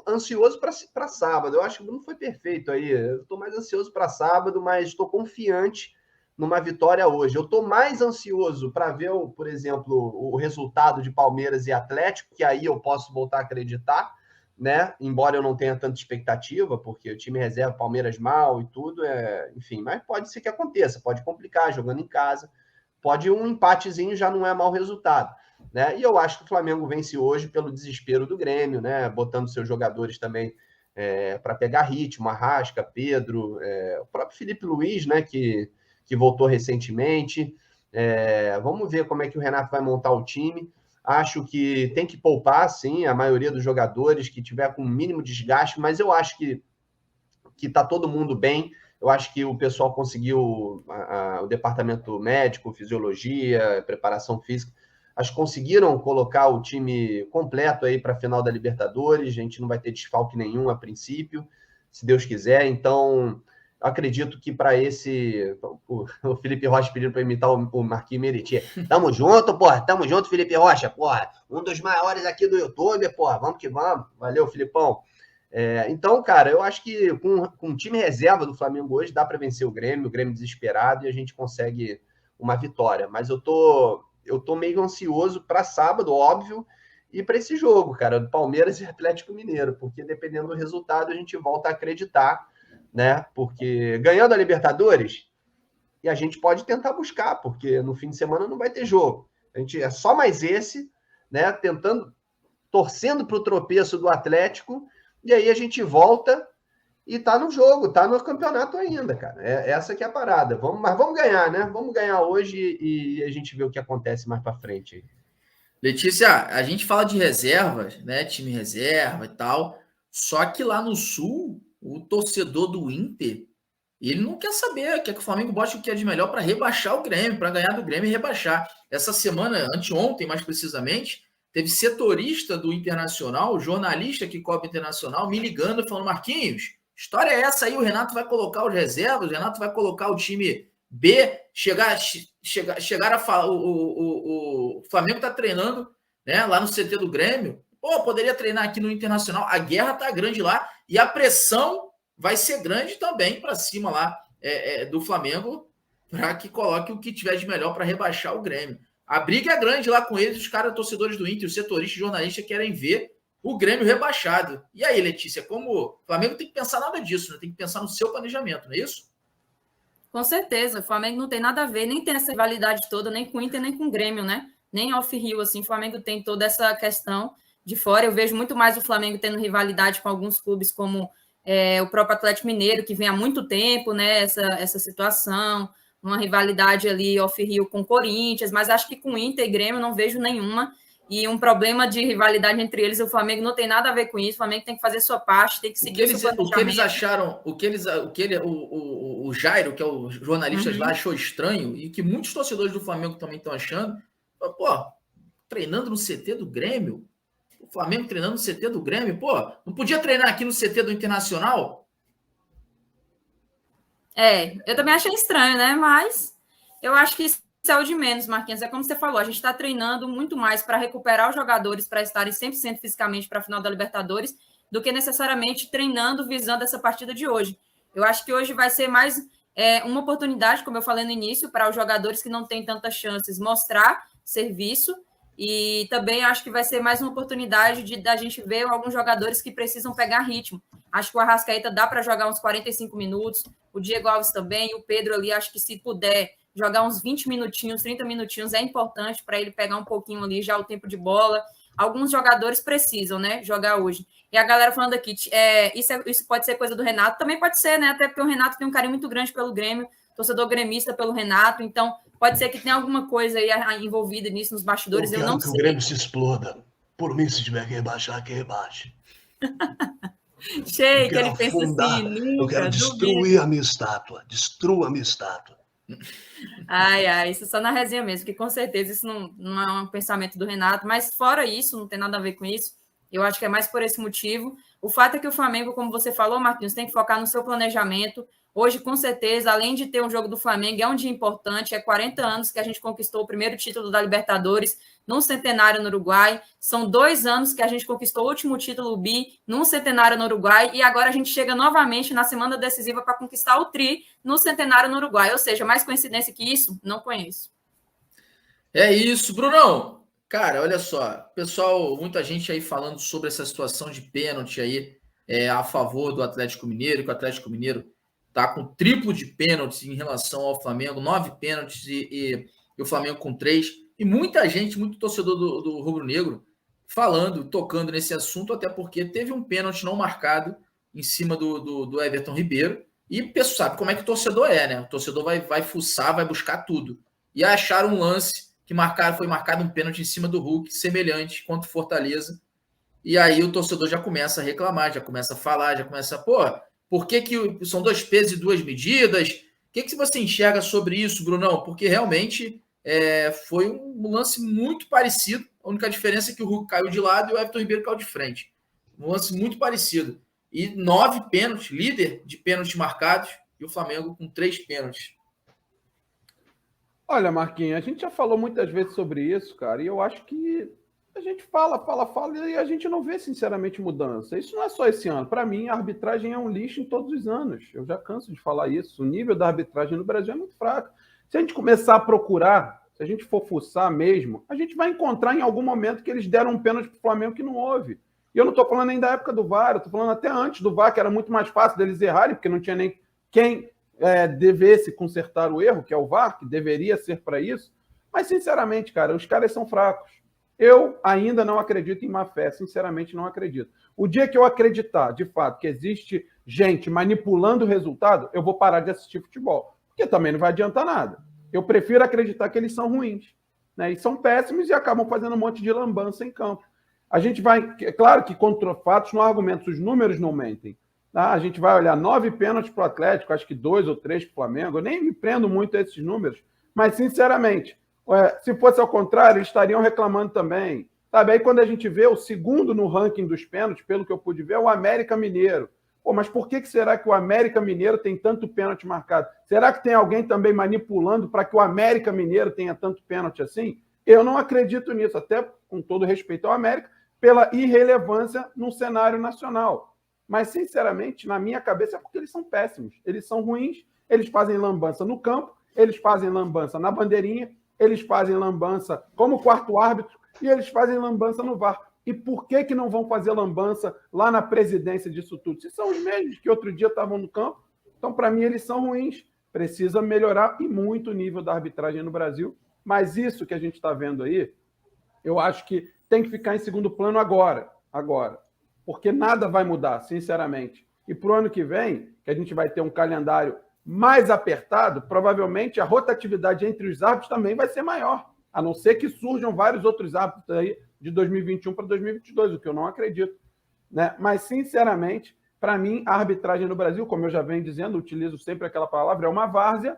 ansioso para sábado. Eu acho que não foi perfeito aí. Eu estou mais ansioso para sábado, mas estou confiante numa vitória hoje. Eu estou mais ansioso para ver, por exemplo, o resultado de Palmeiras e Atlético, que aí eu posso voltar a acreditar, né? Embora eu não tenha tanta expectativa, porque o time reserva Palmeiras mal e tudo, enfim, mas pode ser que aconteça, pode complicar jogando em casa, pode um empatezinho já não é mau resultado, né? E eu acho que o Flamengo vence hoje pelo desespero do Grêmio, né? Botando seus jogadores também para pegar ritmo, Arrasca, Pedro, o próprio Felipe Luiz, né? Que voltou recentemente. Vamos ver como é que o Renato vai montar o time. Acho que tem que poupar, sim, a maioria dos jogadores que tiver com o mínimo desgaste, mas eu acho que está todo mundo bem. Eu acho que o pessoal conseguiu, o departamento médico, fisiologia, preparação física, acho que conseguiram colocar o time completo aí para a final da Libertadores. A gente não vai ter desfalque nenhum a princípio, se Deus quiser. Então, acredito que para esse... O Felipe Rocha pedindo para imitar o Marquinhos Meriti. Tamo junto, porra. Tamo junto, Felipe Rocha, porra. Um dos maiores aqui do YouTube, porra. Vamos que vamos. Valeu, Filipão. Então, cara, eu acho que com o time reserva do Flamengo hoje dá para vencer o Grêmio desesperado, e a gente consegue uma vitória. Mas eu tô meio ansioso para sábado, óbvio, e para esse jogo, cara, do Palmeiras e Atlético Mineiro, porque dependendo do resultado a gente volta a acreditar, né? Porque ganhando a Libertadores, e a gente pode tentar buscar, porque no fim de semana não vai ter jogo. A gente é só mais esse, né? Torcendo para o tropeço do Atlético, e aí a gente volta e tá no jogo, tá no campeonato ainda, cara. Essa que é a parada. Mas vamos ganhar, né? Vamos ganhar hoje e a gente vê o que acontece mais para frente. Letícia, a gente fala de reservas, né? Time reserva e tal. Só que lá no Sul, o torcedor do Inter, ele não quer saber, quer que o Flamengo bote o que é de melhor para rebaixar o Grêmio, para ganhar do Grêmio e rebaixar. Essa semana, anteontem mais precisamente, teve setorista do Internacional, jornalista que cobre Internacional, me ligando, falando: Marquinhos, história é essa aí? O Renato vai colocar os reservas, o Renato vai colocar o time B, chegar a falar, o Flamengo está treinando, né, lá no CT do Grêmio. Pô, poderia treinar aqui no Internacional. A guerra tá grande lá e a pressão vai ser grande também para cima lá do Flamengo, para que coloque o que tiver de melhor para rebaixar o Grêmio. A briga é grande lá com eles, os caras torcedores do Inter, os setoristas e jornalistas querem ver o Grêmio rebaixado. E aí, Letícia, como o Flamengo tem que pensar nada disso, né? Tem que pensar no seu planejamento, não é isso? Com certeza, o Flamengo não tem nada a ver, nem tem essa rivalidade toda, nem com o Inter, nem com o Grêmio, né? Nem off-Rio, assim, o Flamengo tem toda essa questão de fora. Eu vejo muito mais o Flamengo tendo rivalidade com alguns clubes, como o próprio Atlético Mineiro, que vem há muito tempo, né? Essa situação, uma rivalidade ali off-Rio com o Corinthians, mas acho que com o Inter e Grêmio não vejo nenhuma. E um problema de rivalidade entre eles, o Flamengo não tem nada a ver com isso. O Flamengo tem que fazer sua parte, tem que seguir o seu planejamento. O que eles acharam, o Jairo, que é o jornalista lá, achou estranho, e que muitos torcedores do Flamengo também estão achando, pô, treinando no CT do Grêmio, o Flamengo treinando no CT do Grêmio, pô, não podia treinar aqui no CT do Internacional? Eu também achei estranho, né? Mas eu acho que isso é o de menos, Marquinhos. É como você falou, a gente está treinando muito mais para recuperar os jogadores para estarem 100% fisicamente para a final da Libertadores do que necessariamente treinando visando essa partida de hoje. Eu acho que hoje vai ser mais uma oportunidade, como eu falei no início, para os jogadores que não têm tantas chances mostrar serviço, e também acho que vai ser mais uma oportunidade da gente ver alguns jogadores que precisam pegar ritmo. Acho que o Arrascaeta dá para jogar uns 45 minutos, o Diego Alves também, o Pedro ali, acho que se puder jogar uns 20 minutinhos, 30 minutinhos, é importante para ele pegar um pouquinho ali já o tempo de bola. Alguns jogadores precisam, né, jogar hoje. E a galera falando aqui, isso pode ser coisa do Renato, também pode ser, né, até porque o Renato tem um carinho muito grande pelo Grêmio, torcedor gremista pelo Renato, então pode ser que tenha alguma coisa aí envolvida nisso nos bastidores, eu não sei. Eu quero que o Grêmio se exploda. Por mim, se tiver que rebaixar, que rebaixe. Cheio, que ele pensa assim, nunca, eu quero destruir a minha estátua. Destrua a minha estátua. Ai, isso só na resenha mesmo, que com certeza isso não é um pensamento do Renato, mas fora isso, não tem nada a ver com isso, eu acho que é mais por esse motivo. O fato é que o Flamengo, como você falou, Marquinhos, tem que focar no seu planejamento. Hoje, com certeza, além de ter um jogo do Flamengo, é um dia importante. É 40 anos que a gente conquistou o primeiro título da Libertadores num centenário no Uruguai. São 2 anos que a gente conquistou o último título bi num centenário no Uruguai. E agora a gente chega novamente na semana decisiva para conquistar o tri no centenário no Uruguai. Ou seja, mais coincidência que isso, não conheço. É isso, Brunão. Cara, olha só. Pessoal, muita gente aí falando sobre essa situação de pênalti aí a favor do Atlético Mineiro, que o Atlético Mineiro tá com triplo de pênaltis em relação ao Flamengo, 9 pênaltis e o Flamengo com 3. E muita gente, muito torcedor do Rubro Negro, falando, tocando nesse assunto, até porque teve um pênalti não marcado em cima do Everton Ribeiro. E o pessoal sabe como é que o torcedor é, né? O torcedor vai fuçar, vai buscar tudo. E acharam um lance que foi marcado um pênalti em cima do Hulk, semelhante contra o Fortaleza. E aí o torcedor já começa a reclamar, já começa a falar, já começa por que são 2 pesos e 2 medidas? O que você enxerga sobre isso, Brunão? Porque realmente foi um lance muito parecido. A única diferença é que o Hulk caiu de lado e o Everton Ribeiro caiu de frente. Um lance muito parecido. E 9 pênaltis, líder de pênaltis marcados, e o Flamengo com 3 pênaltis. Olha, Marquinhos, a gente já falou muitas vezes sobre isso, cara, e eu acho que a gente fala, e a gente não vê, sinceramente, mudança. Isso não é só esse ano. Para mim, a arbitragem é um lixo em todos os anos. Eu já canso de falar isso. O nível da arbitragem no Brasil é muito fraco. Se a gente começar a procurar, se a gente for fuçar mesmo, a gente vai encontrar em algum momento que eles deram um pênalti para o Flamengo que não houve. E eu não estou falando nem da época do VAR, eu estou falando até antes do VAR, que era muito mais fácil deles errarem, porque não tinha nem quem devesse consertar o erro, que é o VAR, que deveria ser para isso. Mas, sinceramente, cara, os caras são fracos. Eu ainda não acredito em má fé, sinceramente não acredito. O dia que eu acreditar, de fato, que existe gente manipulando o resultado, eu vou parar de assistir futebol, porque também não vai adiantar nada. Eu prefiro acreditar que eles são ruins, né? E são péssimos e acabam fazendo um monte de lambança em campo. A gente vai... É claro que contra fatos não há argumentos, os números não mentem. Tá? A gente vai olhar 9 pênaltis para o Atlético, acho que 2 ou 3 para o Flamengo. Eu nem me prendo muito a esses números, mas, sinceramente... se fosse ao contrário, eles estariam reclamando também. Sabe? Aí quando a gente vê o segundo no ranking dos pênaltis, pelo que eu pude ver, é o América Mineiro. Mas por que será que o América Mineiro tem tanto pênalti marcado? Será que tem alguém também manipulando para que o América Mineiro tenha tanto pênalti assim? Eu não acredito nisso, até com todo respeito ao América, pela irrelevância no cenário nacional. Mas, sinceramente, na minha cabeça é porque eles são péssimos. Eles são ruins, eles fazem lambança no campo, eles fazem lambança na bandeirinha, eles fazem lambança como quarto árbitro e eles fazem lambança no VAR. E por que não vão fazer lambança lá na presidência disso tudo? Se são os mesmos que outro dia estavam no campo, então, para mim, eles são ruins. Precisa melhorar e muito o nível da arbitragem no Brasil. Mas isso que a gente está vendo aí, eu acho que tem que ficar em segundo plano agora. Porque nada vai mudar, sinceramente. E para o ano que vem, que a gente vai ter um calendário mais apertado, provavelmente a rotatividade entre os árbitros também vai ser maior, a não ser que surjam vários outros árbitros aí de 2021 para 2022, o que eu não acredito. Né? Mas, sinceramente, para mim, a arbitragem no Brasil, como eu já venho dizendo, utilizo sempre aquela palavra, é uma várzea,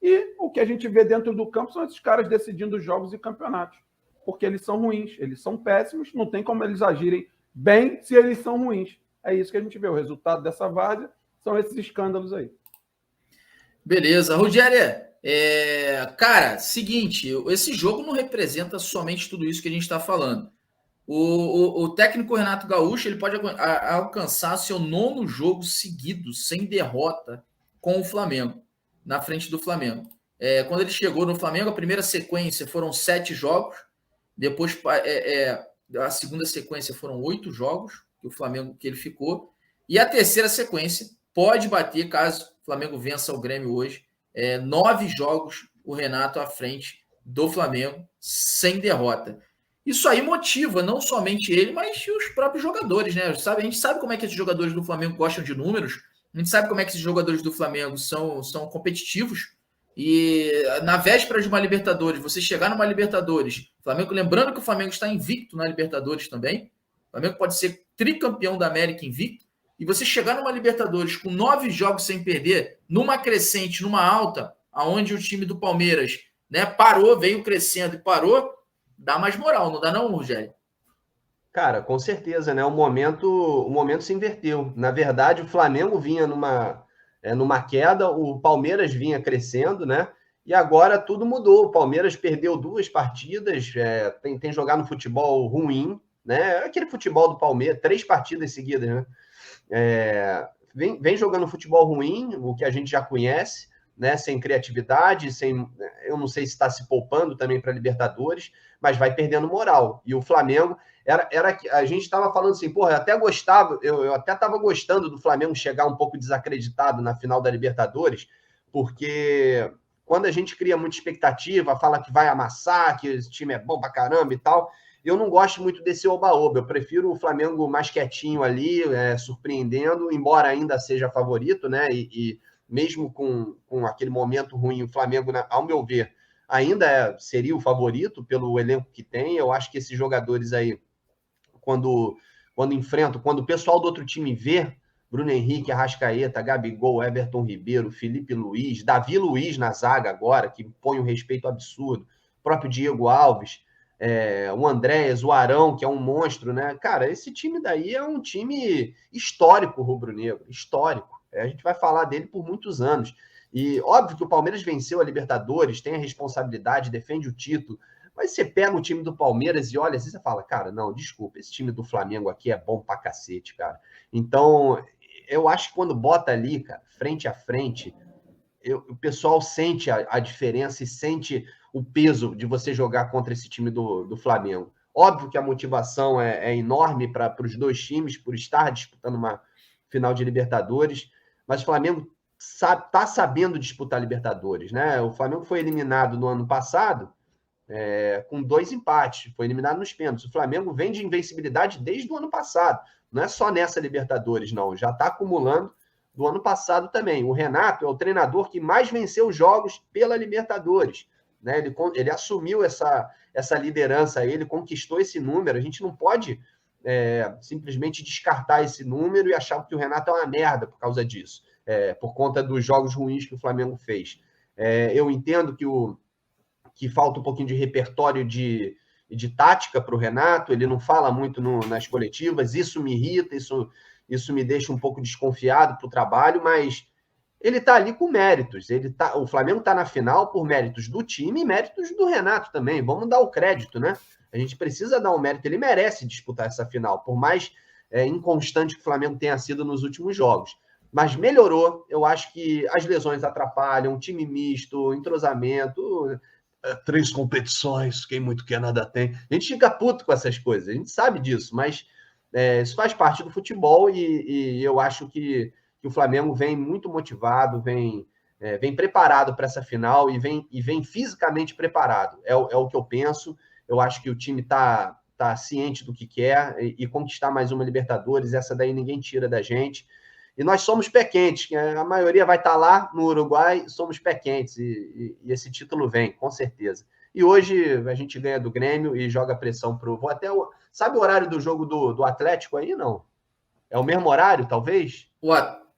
e o que a gente vê dentro do campo são esses caras decidindo os jogos e campeonatos, porque eles são ruins, eles são péssimos, não tem como eles agirem bem se eles são ruins. É isso que a gente vê, o resultado dessa várzea são esses escândalos aí. Beleza. Rogério, cara, seguinte, esse jogo não representa somente tudo isso que a gente está falando. O técnico Renato Gaúcho ele pode alcançar seu 9º jogo seguido, sem derrota, com o Flamengo, na frente do Flamengo. Quando ele chegou no Flamengo, a primeira sequência foram 7 jogos, depois a segunda sequência foram 8 jogos, que o Flamengo que ele ficou, e a terceira sequência pode bater, caso o Flamengo vença o Grêmio hoje, 9 jogos o Renato à frente do Flamengo, sem derrota. Isso aí motiva não somente ele, mas os próprios jogadores, né? A gente sabe como é que esses jogadores do Flamengo gostam de números, a gente sabe como é que esses jogadores do Flamengo são competitivos, e na véspera de uma Libertadores, você chegar numa Libertadores, Flamengo, lembrando que o Flamengo está invicto na Libertadores também, o Flamengo pode ser tricampeão da América invicto, e você chegar numa Libertadores com 9 jogos sem perder, numa crescente, numa alta, aonde o time do Palmeiras, né, parou, veio crescendo e parou, dá mais moral, não dá não, Rogério? Cara, com certeza, né? O momento se inverteu. Na verdade, o Flamengo vinha numa queda, o Palmeiras vinha crescendo, né? E agora tudo mudou. O Palmeiras perdeu 2 partidas, tem jogado no futebol ruim, né? Aquele futebol do Palmeiras, 3 partidas seguidas, né? Vem jogando futebol ruim, o que a gente já conhece, né? Sem criatividade, eu não sei se está se poupando também para Libertadores, mas vai perdendo moral. E o Flamengo a gente estava falando assim, porra, eu até gostava, eu até estava gostando do Flamengo chegar um pouco desacreditado na final da Libertadores, porque quando a gente cria muita expectativa, fala que vai amassar, que esse time é bom pra caramba e tal, eu não gosto muito desse oba-oba. Eu prefiro o Flamengo mais quietinho ali, surpreendendo, embora ainda seja favorito, né? E mesmo com aquele momento ruim, o Flamengo, ao meu ver, ainda seria o favorito pelo elenco que tem. Eu acho que esses jogadores aí, quando enfrentam, quando o pessoal do outro time vê Bruno Henrique, Arrascaeta, Gabigol, Everton Ribeiro, Felipe Luiz, Davi Luiz na zaga agora, que põe um respeito absurdo, o próprio Diego Alves, o Andréas, o Arão, que é um monstro, né? Cara, esse time daí é um time histórico, rubro-negro, histórico. A gente vai falar dele por muitos anos. E óbvio que o Palmeiras venceu a Libertadores, tem a responsabilidade, defende o título, mas você pega o time do Palmeiras e olha assim, você fala, cara, não, desculpa, esse time do Flamengo aqui é bom pra cacete, cara. Então, eu acho que quando bota ali, cara, frente a frente, o pessoal sente a diferença e sente o peso de você jogar contra esse time do Flamengo. Óbvio que a motivação é enorme para os 2 times, por estar disputando uma final de Libertadores, mas o Flamengo está sabendo disputar Libertadores, né? O Flamengo foi eliminado no ano passado com 2 empates, foi eliminado nos pênaltis. O Flamengo vem de invencibilidade desde o ano passado, não é só nessa Libertadores, não, já está acumulando do ano passado também. O Renato é o treinador que mais venceu jogos pela Libertadores, né? Ele assumiu essa liderança, ele conquistou esse número. A gente não pode simplesmente descartar esse número e achar que o Renato é uma merda por causa disso, por conta dos jogos ruins que o Flamengo fez. Eu entendo que falta um pouquinho de repertório de tática para o Renato, ele não fala muito nas coletivas, isso me irrita, isso me deixa um pouco desconfiado para o trabalho, mas ele está ali com méritos. O Flamengo está na final por méritos do time e méritos do Renato também. Vamos dar o crédito, né? A gente precisa dar um mérito. Ele merece disputar essa final, por mais inconstante que o Flamengo tenha sido nos últimos jogos. Mas melhorou. Eu acho que as lesões atrapalham, time misto, entrosamento, 3 competições, quem muito quer nada tem. A gente fica puto com essas coisas, a gente sabe disso, mas isso faz parte do futebol e eu acho que o Flamengo vem muito motivado, vem preparado para essa final e vem fisicamente preparado. É o que eu penso. Eu acho que o time está ciente do que quer e conquistar mais uma Libertadores, essa daí ninguém tira da gente. E nós somos pé quentes, a maioria vai estar lá no Uruguai, somos pé quentes e esse título vem, com certeza. E hoje a gente ganha do Grêmio e joga pressão pro... Sabe o horário do jogo do Atlético aí? Não. É o mesmo horário, talvez?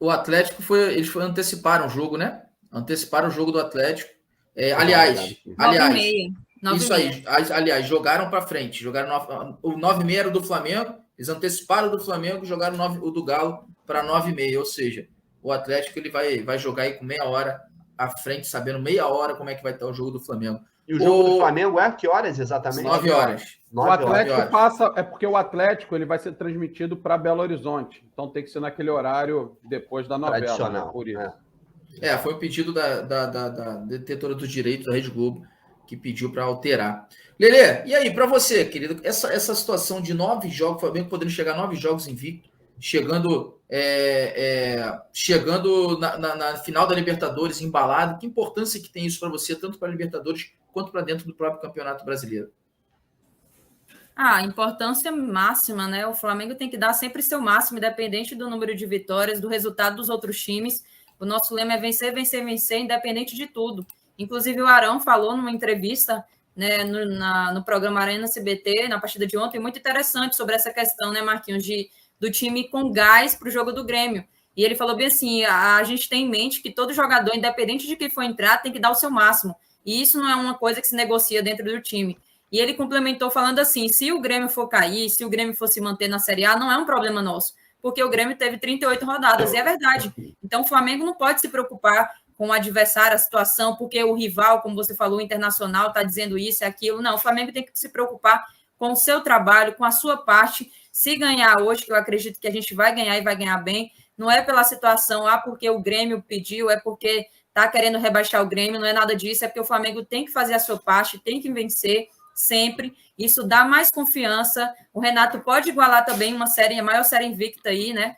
O Atlético eles anteciparam o jogo, né? Anteciparam o jogo do Atlético. Aliás, 9h30. Isso aí. Aliás, jogaram para frente. Jogaram o 9h30 era do Flamengo, eles anteciparam do Flamengo e jogaram o do Galo para 9h30. Ou seja, o Atlético ele vai jogar aí com meia hora à frente, sabendo meia hora como é que vai estar o jogo do Flamengo. E o jogo do Flamengo é que horas exatamente? 9 horas. O Atlético passa, porque o Atlético ele vai ser transmitido para Belo Horizonte. Então tem que ser naquele horário depois da novela. Tradicional. Né? Por isso. Foi o pedido da detetora dos direitos da Rede Globo que pediu para alterar. Lelê, e aí, para você, querido, essa situação de 9 jogos, o Flamengo podendo chegar a 9 jogos invicto, chegando na final da Libertadores embalado, que importância que tem isso para você, tanto para a Libertadores quanto para dentro do próprio Campeonato Brasileiro? Importância máxima, né? O Flamengo tem que dar sempre seu máximo, independente do número de vitórias, do resultado dos outros times. O nosso lema é vencer, vencer, vencer, independente de tudo. Inclusive, o Arão falou numa entrevista, né, no programa Arena CBT, na partida de ontem, muito interessante sobre essa questão, né, Marquinhos, do time com gás para o jogo do Grêmio. E ele falou bem assim, a gente tem em mente que todo jogador, independente de quem for entrar, tem que dar o seu máximo. E isso não é uma coisa que se negocia dentro do time. E ele complementou falando assim, se o Grêmio for cair, se o Grêmio for se manter na Série A, não é um problema nosso. porque o Grêmio teve 38 rodadas, e é verdade. Então, o Flamengo não pode se preocupar com o adversário, a situação, porque o rival, como você falou, o Internacional, está dizendo isso e aquilo. Não, o Flamengo tem que se preocupar com o seu trabalho, com a sua parte. Se ganhar hoje, que eu acredito que a gente vai ganhar e vai ganhar bem, não é pela situação, porque o Grêmio pediu, é porque está querendo rebaixar o Grêmio, não é nada disso, é porque o Flamengo tem que fazer a sua parte, tem que vencer sempre. Isso dá mais confiança. O Renato pode igualar também uma série, a maior série invicta aí, né,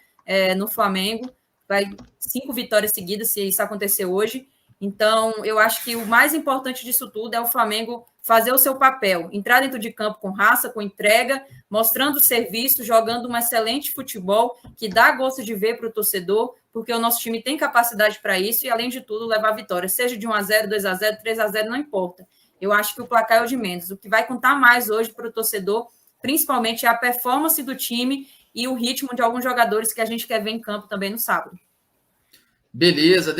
no Flamengo. Vai 5 vitórias seguidas, se isso acontecer hoje. Então, eu acho que o mais importante disso tudo é o Flamengo fazer o seu papel, entrar dentro de campo com raça, com entrega, mostrando serviço, jogando um excelente futebol que dá gosto de ver para o torcedor, porque o nosso time tem capacidade para isso e, além de tudo, levar a vitória, seja de 1-0, 2-0, 3-0, não importa. Eu acho que o placar é o de menos. O que vai contar mais hoje para o torcedor, principalmente, é a performance do time e o ritmo de alguns jogadores que a gente quer ver em campo também no sábado. Beleza.